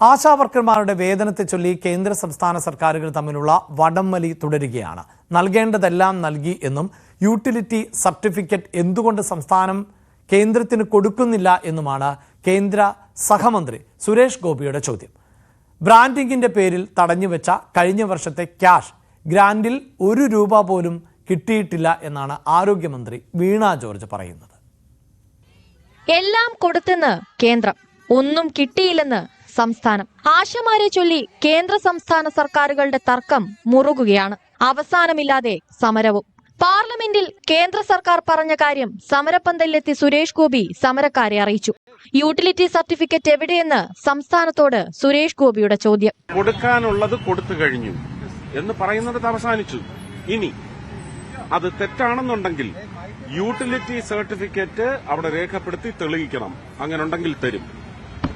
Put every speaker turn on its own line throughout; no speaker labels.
ആശാവർക്കർമാരുടെ വേതനത്തെ ചൊല്ലി കേന്ദ്ര സംസ്ഥാന സർക്കാരുകൾ തമ്മിലുള്ള വടംവലി തുടരുകയാണ്. നൽകേണ്ടതെല്ലാം നൽകി എന്നും യൂട്ടിലിറ്റി സർട്ടിഫിക്കറ്റ് എന്തുകൊണ്ട് സംസ്ഥാനം കേന്ദ്രത്തിന് കൊടുക്കുന്നില്ല എന്നുമാണ് കേന്ദ്ര സഹമന്ത്രി സുരേഷ് ഗോപിയുടെ ചോദ്യം. ബ്രാൻഡിംഗിന്റെ പേരിൽ തടഞ്ഞുവെച്ച കഴിഞ്ഞ വർഷത്തെ ക്യാഷ് ഗ്രാന്റിൽ ₹1 പോലും കിട്ടിയിട്ടില്ല എന്നാണ് ആരോഗ്യമന്ത്രി വീണ ജോർജ് പറയുന്നത്.
എല്ലാം കൊടുത്തെന്ന് കേന്ദ്രം, ഒന്നും കിട്ടിയില്ലെന്ന് സംസ്ഥാനം. ആശമാരെ ചൊല്ലി കേന്ദ്ര സംസ്ഥാന സർക്കാരുകളുടെ തർക്കം മുറുകുകയാണ്. അവസാനമില്ലാതെ സമരവും. പാർലമെന്റിൽ കേന്ദ്ര സർക്കാർ പറഞ്ഞ കാര്യം സമരപ്പന്തലിലെത്തി സുരേഷ് ഗോപി സമരക്കാരെ അറിയിച്ചു. യൂട്ടിലിറ്റി സർട്ടിഫിക്കറ്റ് എവിടെയെന്ന് സംസ്ഥാനത്തോട് സുരേഷ് ഗോപിയുടെ ചോദ്യം.
കൊടുക്കാനുള്ളത് കൊടുത്തു കഴിഞ്ഞു എന്ന് പറയുന്നത് അവസാനിച്ചു. ഇനി അത് തെറ്റാണെന്നുണ്ടെങ്കിൽ യൂട്ടിലിറ്റി സർട്ടിഫിക്കറ്റ് അവിടെ രേഖപ്പെടുത്തി തെളിയിക്കണം. അങ്ങനെ ഉണ്ടെങ്കിൽ തരും.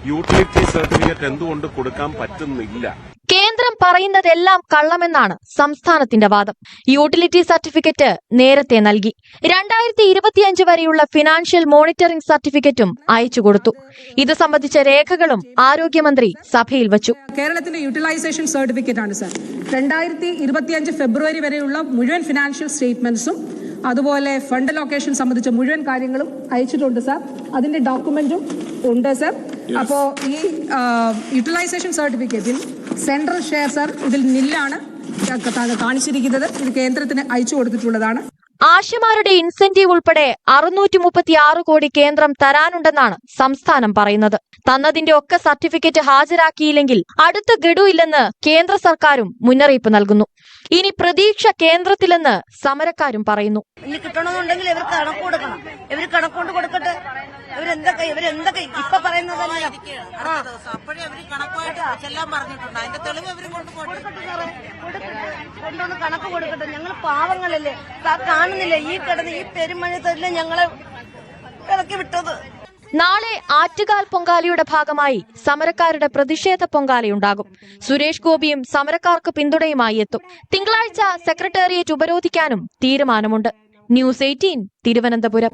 യൂട്ടിലിറ്റി സർട്ടിഫിക്കറ്റ് എന്തുകൊണ്ട് കൊടുക്കാൻ പറ്റുന്നില്ല?
കേന്ദ്രം പറയുന്നതെല്ലാം കള്ളമെന്നാണ് സംസ്ഥാനത്തിന്റെ വാദം. യൂട്ടിലിറ്റി സർട്ടിഫിക്കറ്റ് നേരത്തെ നൽകി. 2025 വരെയുള്ള ഫിനാൻഷ്യൽ മോണിറ്ററിംഗ് സർട്ടിഫിക്കറ്റും അയച്ചു കൊടുത്തു. ഇത് സംബന്ധിച്ച രേഖകളും ആരോഗ്യമന്ത്രി സഭയിൽ വച്ചു.
കേരളത്തിന്റെ യൂട്ടിലൈസേഷൻ സർട്ടിഫിക്കറ്റ് ആണ് സർ. 2025 ഫെബ്രുവരി വരെയുള്ള മുഴുവൻ ഫിനാൻഷ്യൽ സ്റ്റേറ്റ്മെന്റ്സും അതുപോലെ ഫണ്ട് ലൊക്കേഷൻ സംബന്ധിച്ച മുഴുവൻ കാര്യങ്ങളും അയച്ചിട്ടുണ്ട് സർ. അതിന്റെ ഡോക്യുമെന്റും ഉണ്ട് സർ. അപ്പോ ഈ യൂട്ടിലൈസേഷൻ സർട്ടിഫിക്കറ്റിൽ സെൻട്രൽ ഷെയർ സർ ഇതിൽ നില്ലാണ് കാണിച്ചിരിക്കുന്നത്. ഇത് കേന്ദ്രത്തിന് അയച്ചു കൊടുത്തിട്ടുള്ളതാണ്.
ആശമാരുടെ ഇൻസെന്റീവ് ഉൾപ്പെടെ 636 കോടി കേന്ദ്രം തരാനുണ്ടെന്നാണ് സംസ്ഥാനം പറയുന്നത്. തന്നതിന്റെ ഒക്കെ സർട്ടിഫിക്കറ്റ് ഹാജരാക്കിയില്ലെങ്കിൽ അടുത്ത ഗഡു ഇല്ലെന്ന് കേന്ദ്ര സർക്കാരും മുന്നറിയിപ്പ് നൽകുന്നു. ഇനി പ്രതീക്ഷ കേന്ദ്രത്തിലെന്ന് സമരക്കാരും പറയുന്നു.
ഇനി കിട്ടണമെന്നുണ്ടെങ്കിൽ ഇവർ കണക്ക് കൊടുക്കണം. ഇവർ കണക്കൊണ്ട് കൊടുക്കട്ടെ. ഇവരെന്തൊക്കെ ഇപ്പൊ പറയുന്നത് കൊണ്ടുവന്ന് കണക്ക് കൊടുക്കട്ടെ. ഞങ്ങൾ പാവങ്ങളല്ലേ, കാണുന്നില്ല ഈ കിടന്ന് ഈ പെരുമഴത്തല്ലേ ഞങ്ങളെ ഇറക്കി വിട്ടത്.
നാളെ ആറ്റുകാൽ പൊങ്കാലയുടെ ഭാഗമായി സമരക്കാരുടെ പ്രതിഷേധ പൊങ്കാലയുണ്ടാകും. സുരേഷ് ഗോപിയും സമരക്കാർക്ക് പിന്തുണയുമായി എത്തും. തിങ്കളാഴ്ച സെക്രട്ടേറിയറ്റ് ഉപരോധിക്കാനും തീരുമാനമുണ്ട്. ന്യൂസ് 18 തിരുവനന്തപുരം.